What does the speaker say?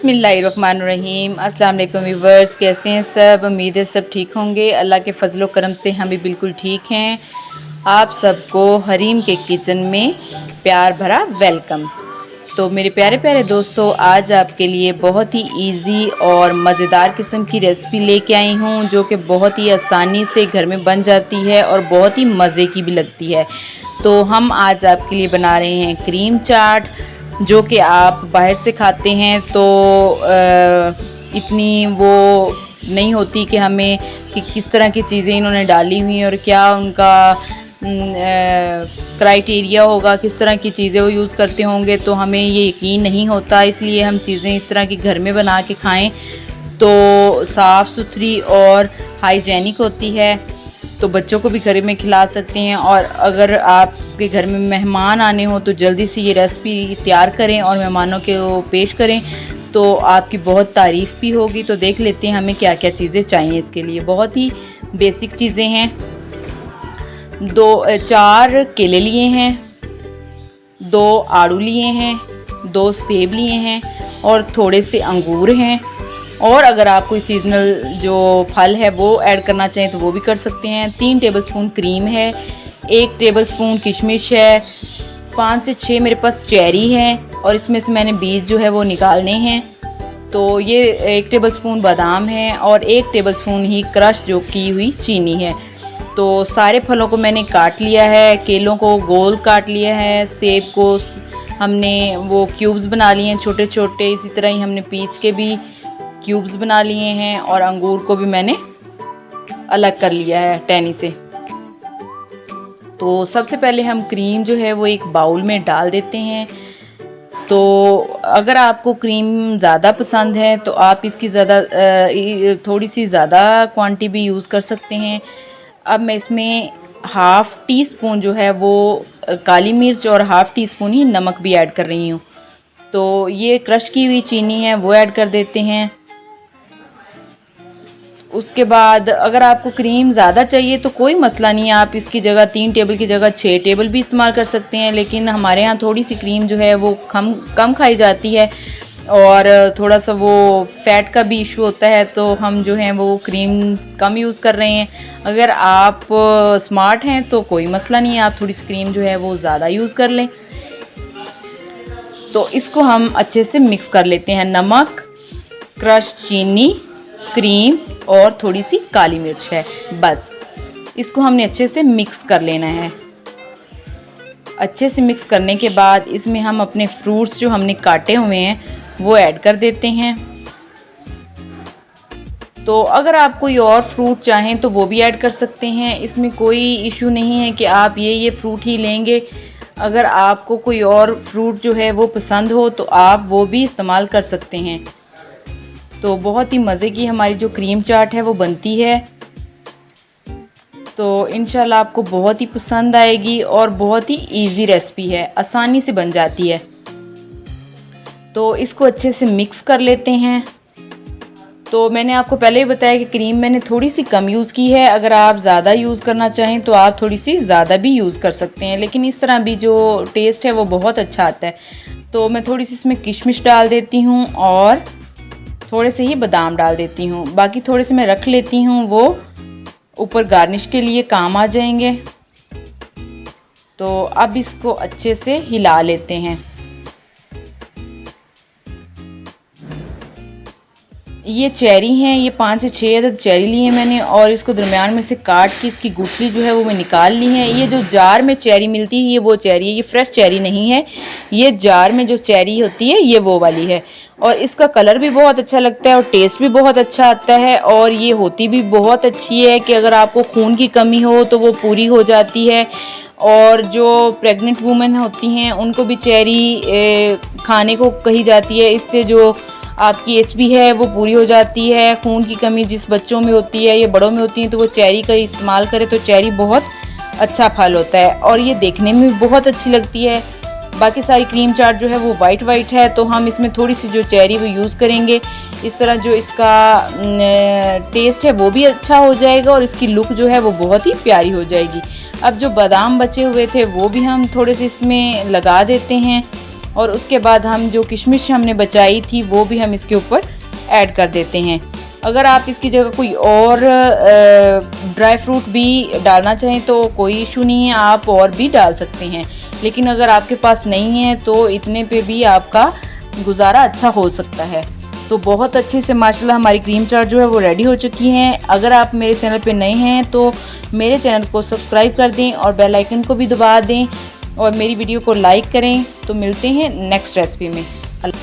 बिस्मिल्लाहिर्रहमानिर्रहीम। अस्सलाम वालेकुम व्यूवर्स, कैसे हैं सब? उम्मीद है सब ठीक होंगे। अल्लाह के फजलो करम से हम भी बिल्कुल ठीक हैं। आप सबको हरीम के किचन में प्यार भरा वेलकम। तो मेरे प्यारे प्यारे दोस्तों, आज आपके लिए बहुत ही इजी और मज़ेदार किस्म की रेसिपी लेके आई हूँ, जो कि बहुत ही आसानी से घर में बन जाती है और बहुत ही मज़े की भी लगती है। तो हम आज आपके लिए बना रहे हैं क्रीम चाट, जो कि आप बाहर से खाते हैं तो इतनी वो नहीं होती कि हमें कि किस तरह की चीज़ें इन्होंने डाली हुई हैं और क्या उनका क्राइटेरिया होगा, किस तरह की चीज़ें वो यूज़ करते होंगे, तो हमें ये यकीन नहीं होता। इसलिए हम चीज़ें इस तरह की घर में बना के खाएं तो साफ़ सुथरी और हाइजेनिक होती है, तो बच्चों को भी घर में खिला सकते हैं। और अगर आपके घर में मेहमान आने हो तो जल्दी से ये रेसिपी तैयार करें और मेहमानों को पेश करें, तो आपकी बहुत तारीफ़ भी होगी। तो देख लेते हैं हमें क्या क्या चीज़ें चाहिए इसके लिए। बहुत ही बेसिक चीज़ें हैं। 4 केले लिए हैं, 2 आड़ू लिए हैं, 2 सेब लिए हैं और थोड़े से अंगूर हैं। और अगर आप कोई सीजनल जो फल है वो ऐड करना चाहें तो वो भी कर सकते हैं। 3 टेबलस्पून क्रीम है, 1 टेबलस्पून किशमिश है, 5 से 6 मेरे पास चेरी है और इसमें से मैंने बीज जो है वो निकालने हैं। तो ये 1 टेबलस्पून बादाम है और 1 टेबलस्पून ही क्रश जो की हुई चीनी है। तो सारे फलों को मैंने काट लिया है, केलों को गोल काट लिया है, सेब को हमने वो क्यूब्स बना लिए हैं छोटे छोटे, इसी तरह ही हमने पीच के भी क्यूब्स बना लिए हैं और अंगूर को भी मैंने अलग कर लिया है टहनी से। तो सबसे पहले हम क्रीम जो है वो एक बाउल में डाल देते हैं। तो अगर आपको क्रीम ज़्यादा पसंद है तो आप इसकी थोड़ी सी ज़्यादा क्वांटिटी भी यूज़ कर सकते हैं। अब मैं इसमें ½ टीस्पून जो है वो काली मिर्च और ½ टीस्पून ही नमक भी ऐड कर रही हूँ। तो ये क्रश की हुई चीनी है वो ऐड कर देते हैं। उसके बाद अगर आपको क्रीम ज़्यादा चाहिए तो कोई मसला नहीं है, आप इसकी जगह 3 टेबल की जगह 6 टेबल भी इस्तेमाल कर सकते हैं। लेकिन हमारे यहाँ थोड़ी सी क्रीम जो है वो कम खाई जाती है और थोड़ा सा वो फ़ैट का भी इशू होता है, तो हम जो है वो क्रीम कम यूज़ कर रहे हैं। अगर आप स्मार्ट हैं तो कोई मसला नहीं है, आप थोड़ी सी क्रीम जो है वो ज़्यादा यूज़ कर लें। तो इसको हम अच्छे से मिक्स कर लेते हैं। नमक, क्रश चीनी, क्रीम और थोड़ी सी काली मिर्च है, बस इसको हमने अच्छे से मिक्स कर लेना है। अच्छे से मिक्स करने के बाद इसमें हम अपने फ्रूट्स जो हमने काटे हुए हैं वो ऐड कर देते हैं। तो अगर आप कोई और फ्रूट चाहें तो वो भी ऐड कर सकते हैं, इसमें कोई इशू नहीं है कि आप ये फ्रूट ही लेंगे। अगर आपको कोई और फ्रूट जो है वो पसंद हो तो आप वो भी इस्तेमाल कर सकते हैं। तो बहुत ही मज़े की हमारी जो क्रीम चाट है वो बनती है। तो इंशाल्लाह आपको बहुत ही पसंद आएगी और बहुत ही इजी रेसिपी है, आसानी से बन जाती है। तो इसको अच्छे से मिक्स कर लेते हैं। तो मैंने आपको पहले ही बताया कि क्रीम मैंने थोड़ी सी कम यूज़ की है। अगर आप ज़्यादा यूज़ करना चाहें तो आप थोड़ी सी ज़्यादा भी यूज़ कर सकते हैं, लेकिन इस तरह भी जो टेस्ट है वो बहुत अच्छा आता है। तो मैं थोड़ी सी इसमें किशमिश डाल देती हूँ और थोड़े से ही बादाम डाल देती हूँ। बाकी थोड़े से मैं रख लेती हूँ, वो ऊपर गार्निश के लिए काम आ जाएंगे। तो अब इसको अच्छे से हिला लेते हैं। ये चेरी हैं, ये 5 से 6 अदद चेरी लिए हैं मैंने और इसको दरमियान में से काट के इसकी गुठली जो है वो मैं निकाल ली है। ये जो जार में चेरी मिलती है ये वो चेरी है, ये फ्रेश चेरी नहीं है। ये जार में जो चेरी होती है ये वो वाली है और इसका कलर भी बहुत अच्छा लगता है और टेस्ट भी बहुत अच्छा आता है। और ये होती भी बहुत अच्छी है कि अगर आपको खून की कमी हो तो वो पूरी हो जाती है। और जो प्रेग्नेंट वुमेन होती हैं उनको भी चेरी खाने को कही जाती है, इससे जो आपकी एचबी है वो पूरी हो जाती है। खून की कमी जिस बच्चों में होती है या बड़ों में होती है तो वो चेरी का इस्तेमाल करे तो चेरी बहुत अच्छा फल होता है और ये देखने में भी बहुत अच्छी लगती है। बाकी सारी क्रीम चाट जो है वो वाइट है, तो हम इसमें थोड़ी सी जो चेरी वो यूज़ करेंगे। इस तरह जो इसका टेस्ट है वो भी अच्छा हो जाएगा और इसकी लुक जो है वो बहुत ही प्यारी हो जाएगी। अब जो बादाम बचे हुए थे वो भी हम थोड़े से इसमें लगा देते हैं और उसके बाद हम जो किशमिश हमने बचाई थी वो भी हम इसके ऊपर ऐड कर देते हैं। अगर आप इसकी जगह कोई और ड्राई फ्रूट भी डालना चाहें तो कोई इशू नहीं है, आप और भी डाल सकते हैं, लेकिन अगर आपके पास नहीं है तो इतने पे भी आपका गुजारा अच्छा हो सकता है। तो बहुत अच्छे से माशाल्लाह हमारी क्रीम चाट जो है वो रेडी हो चुकी हैं। अगर आप मेरे चैनल पे नए हैं तो मेरे चैनल को सब्सक्राइब कर दें और बेल आइकन को भी दबा दें और मेरी वीडियो को लाइक करें। तो मिलते हैं नेक्स्ट रेसिपी में।